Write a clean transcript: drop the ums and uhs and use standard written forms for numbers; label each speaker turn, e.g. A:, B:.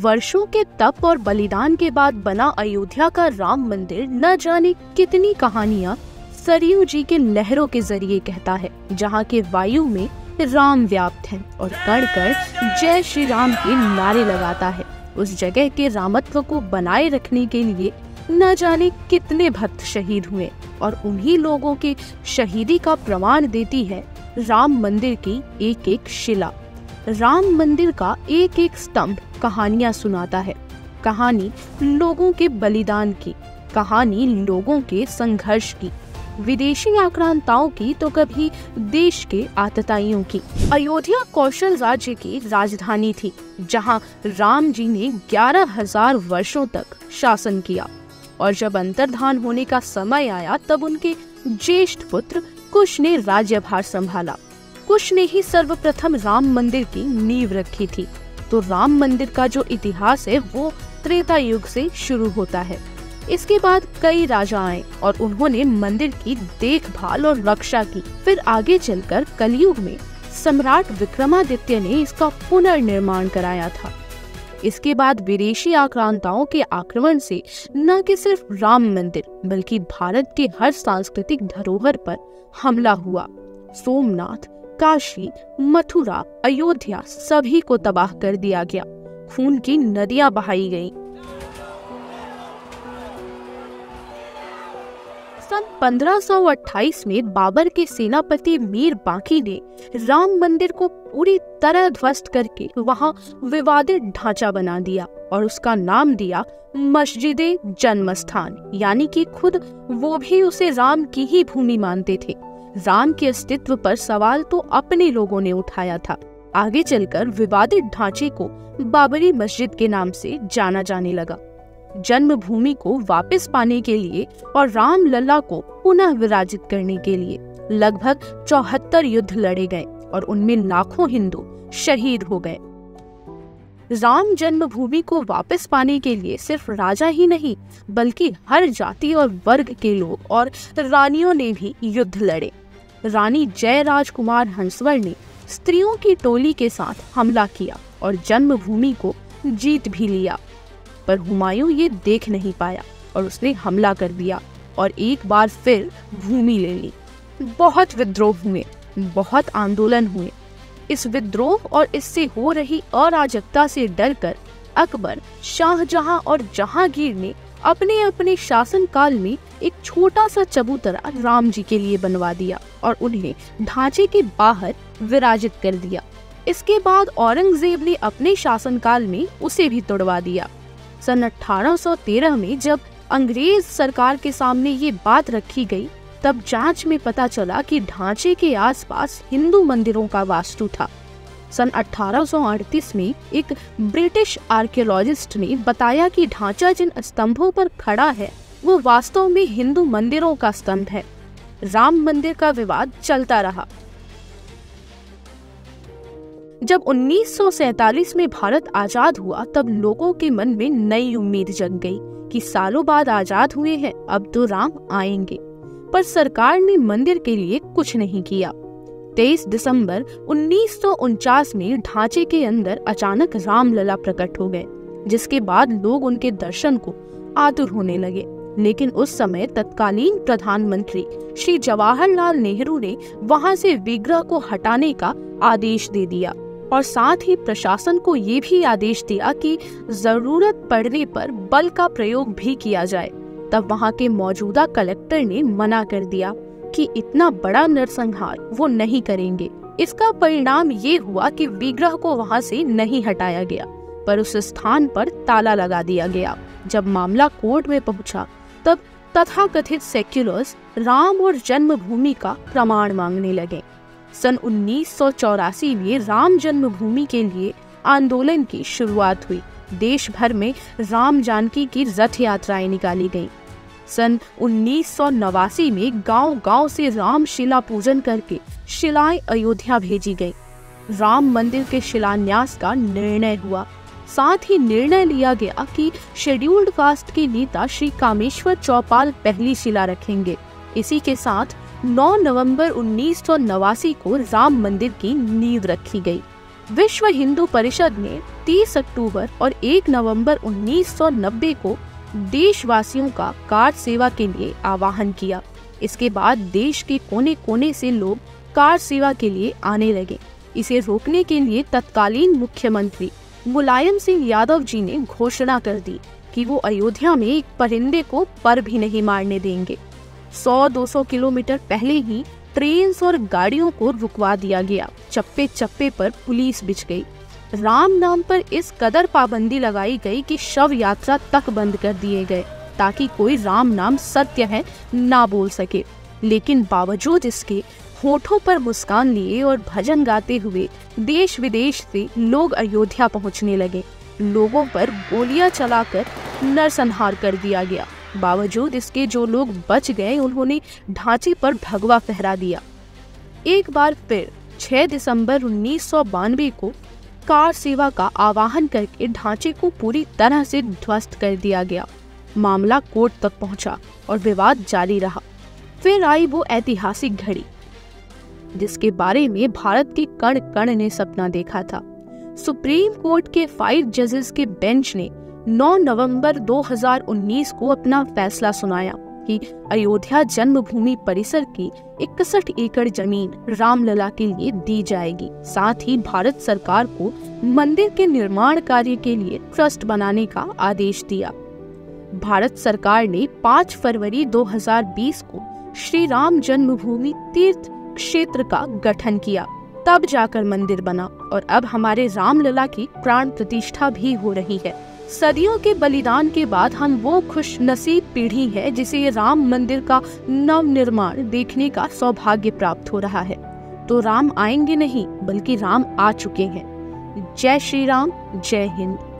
A: वर्षों के तप और बलिदान के बाद बना अयोध्या का राम मंदिर न जाने कितनी कहानियां सरयू जी के लहरों के जरिए कहता है, जहाँ के वायु में राम व्याप्त है और कण कण जय श्री राम के नारे लगाता है। उस जगह के रामत्व को बनाए रखने के लिए न जाने कितने भक्त शहीद हुए और उन्हीं लोगों के शहीदी का प्रमाण देती है राम मंदिर की एक एक शिला। राम मंदिर का एक एक स्तंभ कहानियां सुनाता है। कहानी लोगों के बलिदान की, कहानी लोगों के संघर्ष की, विदेशी आक्रांताओं की तो कभी देश के आतताइयों की। अयोध्या कौशल राज्य की राजधानी थी, जहां राम जी ने 11,000 वर्षों तक शासन किया और जब अंतर्धान होने का समय आया तब उनके ज्येष्ठ पुत्र कुश ने राज्यभार संभाला। कुश ने ही सर्वप्रथम राम मंदिर की नींव रखी थी। तो राम मंदिर का जो इतिहास है वो त्रेता युग से शुरू होता है। इसके बाद कई राजा आए और उन्होंने मंदिर की देखभाल और रक्षा की। फिर आगे चलकर कलयुग में सम्राट विक्रमादित्य ने इसका पुनर्निर्माण कराया था। इसके बाद विदेशी आक्रांताओं के आक्रमण से न कि सिर्फ राम मंदिर बल्कि भारत के हर सांस्कृतिक धरोहर पर हमला हुआ। सोमनाथ, काशी, मथुरा, अयोध्या सभी को तबाह कर दिया गया। खून की नदियां बहाई गईं। सन 1528 में बाबर के सेनापति मीर बांकी ने राम मंदिर को पूरी तरह ध्वस्त करके वहां विवादित ढांचा बना दिया और उसका नाम दिया मस्जिदे जन्मस्थान, यानी कि खुद वो भी उसे राम की ही भूमि मानते थे। राम के अस्तित्व पर सवाल तो अपने लोगों ने उठाया था। आगे चलकर विवादित ढांचे को बाबरी मस्जिद के नाम से जाना जाने लगा। जन्मभूमि को वापस पाने के लिए और राम लल्ला को पुनः विराजित करने के लिए लगभग 74 युद्ध लड़े गए और उनमें लाखों हिंदू शहीद हो गए। राम जन्मभूमि को वापस पाने के लिए सिर्फ राजा ही नहीं बल्कि हर जाति और वर्ग के लोग और रानियों ने भी युद्ध लड़े। रानी जय राजकुमार हंसवर ने स्त्रियों की टोली के साथ हमला किया और जन्मभूमि को जीत भी लिया, पर हुमायूं ये देख नहीं पाया और उसने हमला कर दिया और एक बार फिर भूमि ले ली। बहुत विद्रोह हुए, बहुत आंदोलन हुए। इस विद्रोह और इससे हो रही अराजकता से डरकर अकबर, शाहजहां और जहांगीर ने अपने अपने शासन काल में एक छोटा सा चबूतरा राम जी के लिए बनवा दिया और उन्हें ढांचे के बाहर विराजित कर दिया। इसके बाद औरंगजेब ने अपने शासनकाल में उसे भी तोड़वा दिया। सन 1813 में जब अंग्रेज सरकार के सामने ये बात रखी गई तब जांच में पता चला कि ढांचे के आसपास हिंदू मंदिरों का वास्तु था। सन 1838 में एक ब्रिटिश आर्कियोलॉजिस्ट ने बताया कि ढांचा जिन स्तंभों पर खड़ा है वो वास्तव में हिंदू मंदिरों का स्तंभ है। राम मंदिर का विवाद चलता रहा। जब 1947 में भारत आजाद हुआ तब लोगों के मन में नई उम्मीद जग गई कि सालों बाद आजाद हुए हैं, अब तो राम आएंगे। पर सरकार ने मंदिर के लिए कुछ नहीं किया। 23 दिसंबर 1949 में ढांचे के अंदर अचानक रामलला प्रकट हो गए, जिसके बाद लोग उनके दर्शन को आतुर होने लगे। लेकिन उस समय तत्कालीन प्रधानमंत्री श्री जवाहरलाल नेहरू ने वहां से विग्रह को हटाने का आदेश दे दिया और साथ ही प्रशासन को ये भी आदेश दिया कि जरूरत पड़ने पर बल का प्रयोग भी किया जाए। तब वहां के मौजूदा कलेक्टर ने मना कर दिया कि इतना बड़ा नरसंहार वो नहीं करेंगे। इसका परिणाम ये हुआ कि विग्रह को वहां से नहीं हटाया गया, पर उस स्थान पर ताला लगा दिया गया। जब मामला कोर्ट में पहुंचा तब तथाकथित सेक्युलर्स राम और जन्मभूमि का प्रमाण मांगने लगे। सन 1984 में राम जन्मभूमि के लिए आंदोलन की शुरुआत हुई। देश भर में राम जानकी की रथ यात्राएं निकाली गईं। सन 1989 में गांव-गांव से राम शिला पूजन करके शिलाएं अयोध्या भेजी गईं। राम मंदिर के शिलान्यास का निर्णय हुआ। साथ ही निर्णय लिया गया कि शेड्यूल्ड कास्ट के नेता श्री कामेश्वर चौपाल पहली शिला रखेंगे। इसी के साथ 9 नवंबर 1989 को राम मंदिर की नींव रखी गई। विश्व हिंदू परिषद ने 30 अक्टूबर और 1 नवंबर 1990 को देशवासियों का कार सेवा के लिए आह्वान किया। इसके बाद देश के कोने कोने से लोग कार सेवा के लिए आने लगे। इसे रोकने के लिए तत्कालीन मुख्यमंत्री मुलायम सिंह यादव जी ने घोषणा कर दी कि वो अयोध्या में एक परिंदे को पर भी नहीं मारने देंगे। 100-200 किलोमीटर पहले ही ट्रेन और गाड़ियों को रुकवा दिया गया। चप्पे चप्पे पर पुलिस बिछ गई। राम नाम पर इस कदर पाबंदी लगाई गई कि शव यात्रा तक बंद कर दिए गए ताकि कोई राम नाम सत्य है ना बोल सके। लेकिन बावजूद इसके होठों पर मुस्कान लिए और भजन गाते हुए देश विदेश से लोग अयोध्या पहुंचने लगे। लोगों पर गोलियां चलाकर नरसंहार कर दिया गया। बावजूद इसके जो लोग बच गए उन्होंने ढांचे पर भगवा फहरा दिया। एक बार फिर 6 दिसंबर 1992 को कार सेवा का आह्वान करके ढांचे को पूरी तरह से ध्वस्त कर दिया गया। मामला कोर्ट तक पहुंचा और विवाद जारी रहा। फिर आई वो ऐतिहासिक घड़ी जिसके बारे में भारत के कण कण ने सपना देखा था। सुप्रीम कोर्ट के 5 जजेस के बेंच ने 9 नवंबर 2019 को अपना फैसला सुनाया कि अयोध्या जन्मभूमि परिसर की 61 एकड़ जमीन रामलला के लिए दी जाएगी। साथ ही भारत सरकार को मंदिर के निर्माण कार्य के लिए ट्रस्ट बनाने का आदेश दिया। भारत सरकार ने 5 फरवरी 2020 को श्री राम जन्मभूमि तीर्थ क्षेत्र का गठन किया। तब जाकर मंदिर बना और अब हमारे रामलला की प्राण प्रतिष्ठा भी हो रही है। सदियों के बलिदान के बाद हम वो खुश नसीब पीढ़ी है जिसे ये राम मंदिर का नव निर्माण देखने का सौभाग्य प्राप्त हो रहा है। तो राम आएंगे नहीं बल्कि राम आ चुके हैं। जय श्री राम, जय हिंद।